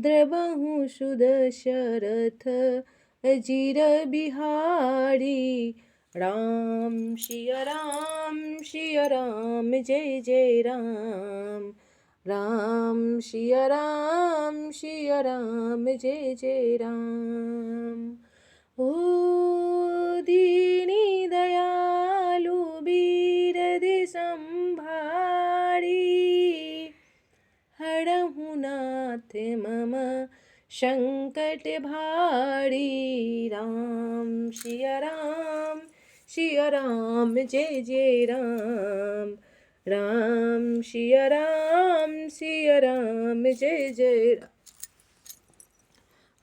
द्रवहु सुदशरथ अजिर बिहारी। राम सिया राम सिया राम जय जय राम। राम सिया राम जय जय राम। ओ दीनी दयालु बीरद संभारी। हरहु नाथ मम संकट भारी। राम सिया राम जय जय राम। राम सिया राम जय जय राम।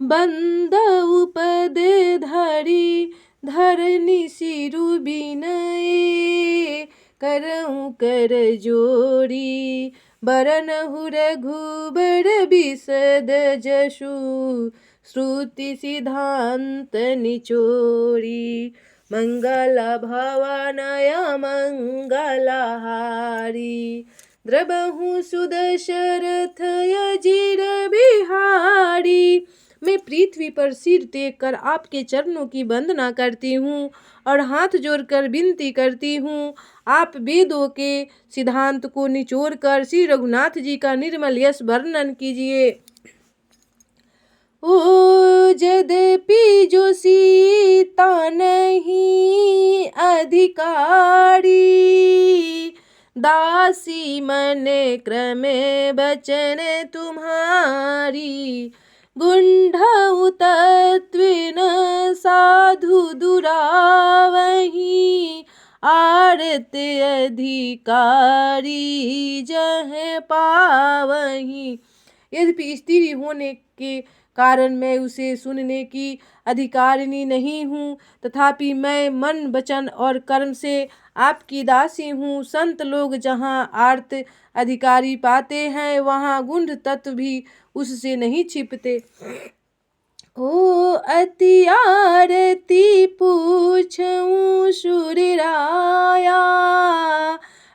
बंद उपद धरी धरनी सिरु बिनये। करऊँ कर जोड़ी बरनहु रघुबर बिसद जसु। श्रुति सिद्धांत निचोड़ी मंगल भवनय मंगलहारी। द्रवहु सुदशरथ अजिर बिहारी। मैं पृथ्वी पर सिर टेक कर आपके चरणों की वंदना करती हूँ और हाथ जोड़कर विनती करती हूँ। आप वेदों के सिद्धांत को निचोड़ कर श्री रघुनाथ जी का निर्मल यश वर्णन कीजिए। ओ यद्यपि जो सीता नहीं अधिकारी। दासी मन क्रमे बचन तुम्हारी। गुंढउ तत्विन साधु दुरावही। आरत अधिकारी जह पावही। यद्यपि स्त्री होने के कारण मैं उसे सुनने की अधिकारिणी नहीं हूँ, तथापि मैं मन वचन और कर्म से आपकी दासी हूँ। संत लोग जहाँ आर्त अधिकारी पाते हैं, वहाँ गुंड तत्व भी उससे नहीं छिपते। ओ अति आरती पूछूं सुरराया।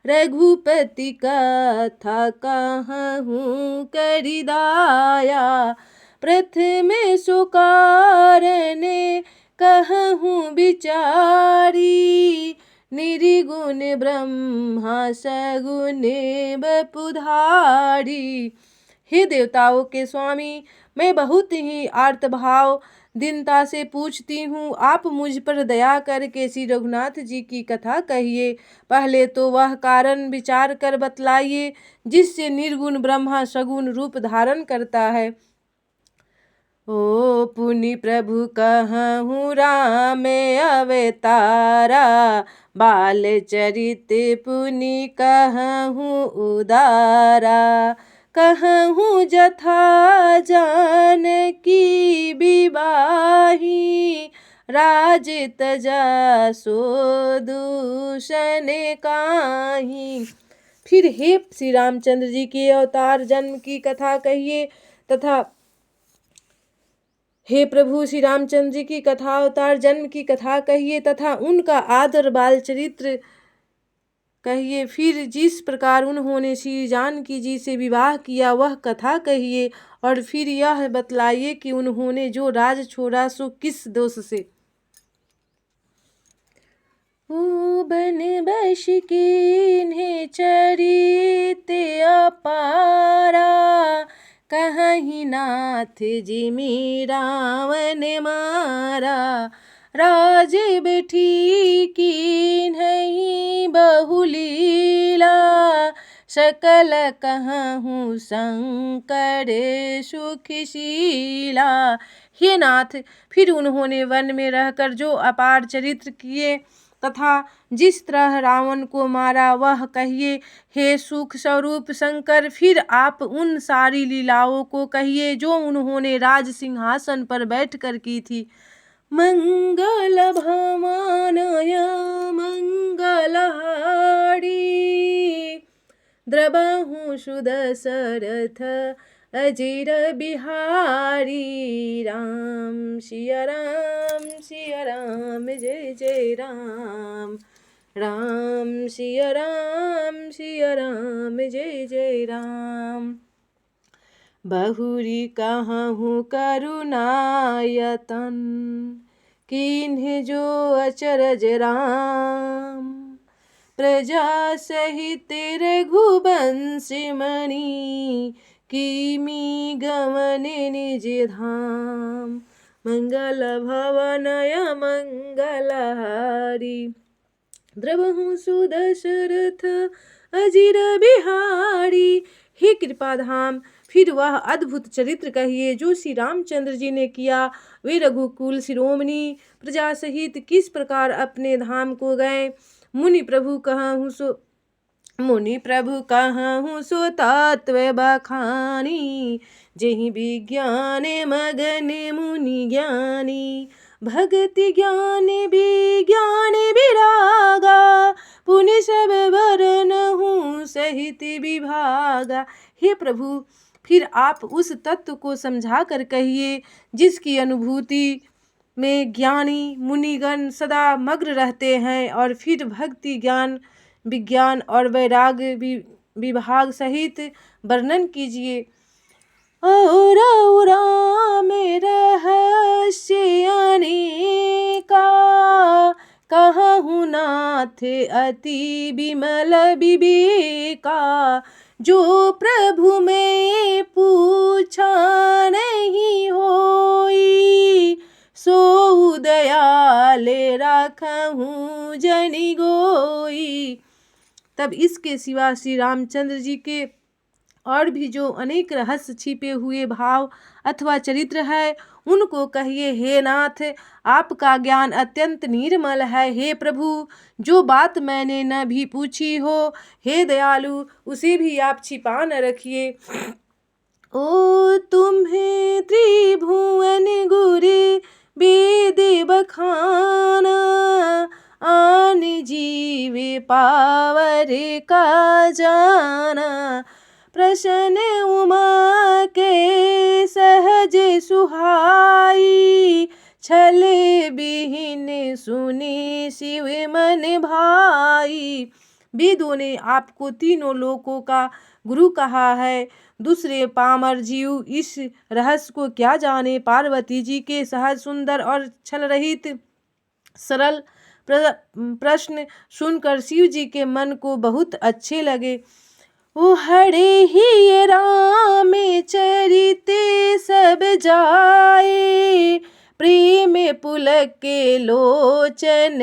रघुपति कथा कहूँ करिदाया। प्रथम सो कारणे कहूँ विचारी। निर्गुण ब्रह्मा सगुण बपुधारी। हे देवताओं के स्वामी, मैं बहुत ही आर्तभाव दीनता से पूछती हूँ, आप मुझ पर दया करके श्री रघुनाथ जी की कथा कहिए। पहले तो वह कारण विचार कर बतलाइए जिससे निर्गुण ब्रह्मा सगुण रूप धारण करता है। ओ पुनि प्रभु कहूँ राम अवतारा। बाल चरित पुनि कहूँ उदारा। कहूँ जथा जानकी विवाही। राज तजा सो दूषण काहीं। फिर हे श्री रामचंद्र जी के अवतार जन्म की कथा कहिए तथा हे प्रभु श्री रामचंद्र जी की कथा अवतार जन्म की कथा कहिए तथा उनका आदर बाल चरित्र कहिए। फिर जिस प्रकार उन्होंने श्री जानकी जी से विवाह किया वह कथा कहिए। और फिर यह बतलाइए कि उन्होंने जो राज छोड़ा सो किस दोष से। बन बश कीन्हे चरित अपारा। कहीं नाथ जिमि रावण मारा। राज बैठी कीन्ही बहुलीला। सकल कहूँ शंकर सुखशीला। हे नाथ, फिर उन्होंने वन में रहकर जो अपार चरित्र किए तथा जिस तरह रावण को मारा वह कहिए। हे सुख स्वरूप शंकर, फिर आप उन सारी लीलाओं को कहिए जो उन्होंने राज सिंहासन पर बैठकर की थी। मंगल भवानय मंगलहारी। द्रवहु सुदशरथ अजिर बिहारी। राम सिया राम जय जय राम। राम सिया राम जय जय राम। बहुरी कहूँ करुणायतन, किन्ह जो अचरज राम। प्रजा सहित रघुवंश मणि, किमि गमन निज धाम। मंगल भवनय मंगलहारी, द्रवहु सुदशरथ अजिर बिहारी। हे कृपाधाम, फिर वह अद्भुत चरित्र कहिए जो श्री रामचंद्र जी ने किया। वे रघुकुल शिरोमणि प्रजा सहित किस प्रकार अपने धाम को गए। मुनि प्रभु कहूँ सो तत्व बखानी, जेहि विज्ञान मगन मुनि ज्ञानी। भक्ति ज्ञान विज्ञान विरागा, पुनि सब वरनहु सहित विभागा। हे प्रभु, फिर आप उस तत्व को समझा कर कहिए जिसकी अनुभूति में ज्ञानी मुनिगण सदा मग्न रहते हैं, और फिर भक्ति ज्ञान विज्ञान और वैराग्य विभाग सहित वर्णन कीजिए। और राम रहस्य अनेका, कहूँ नाथ अति विमल विवेका। जो प्रभु में पूछा नहीं होई, सो दयाल राखहूँ जनि गोई। तब इसके सिवा श्री रामचंद्र जी के और भी जो अनेक रहस्य छिपे हुए भाव अथवा चरित्र है, उनको कहिए। हे नाथ, आपका ज्ञान अत्यंत निर्मल है। हे प्रभु, जो बात मैंने न भी पूछी हो, हे दयालु, उसे भी आप छिपा न रखिए। ओ तुम्हें त्रिभुवन गुरे वेद बखाना, आन जीवे पावर का जाना। प्रसन्न उमा के सहज सुहाई, छल बिहीन सुनी शिव मन भाई। वेदों ने आपको तीनों लोकों का गुरु कहा है, दूसरे पामर जीव इस रहस्य को क्या जाने। पार्वती जी के सहज सुंदर और छल रहित सरल प्रश्न सुनकर शिव जी के मन को बहुत अच्छे लगे। ओ हरे ही राम चरित सब जाए, प्रेम पुलक के लोचन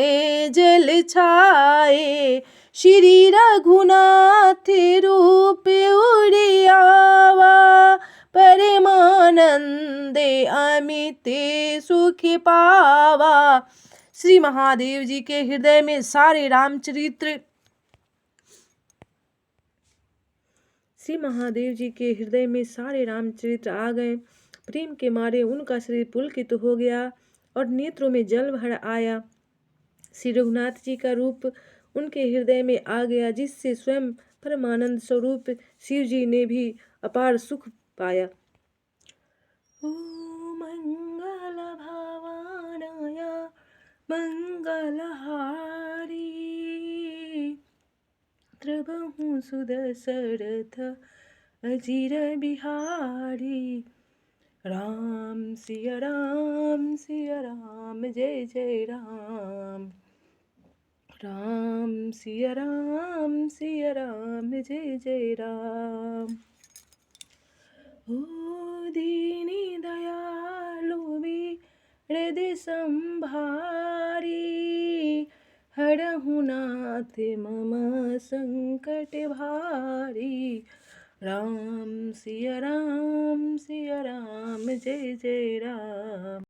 जल छाए। श्री रघुनाथ रूप उड़ियावा, परमानंद अमित सुख पावा। श्री महादेव जी के हृदय में सारे रामचरित्र आ गए। प्रेम के मारे उनका शरीर पुलकित हो गया और नेत्रों में जल भर आया। श्री रघुनाथ जी का रूप उनके हृदय में आ गया, जिससे स्वयं परमानंद स्वरूप शिव जी ने भी अपार सुख पाया। ओ मंगल भवानया मंगलहारी, द्रवहु सुदशरथ अजिर बिहारी। राम सिया राम जय जय राम। राम सिया राम जय जय राम। ओ दीनी दयालु बिरद संभारी, हरहु नाथ मम संकट भारी। राम सिया राम जय जय राम।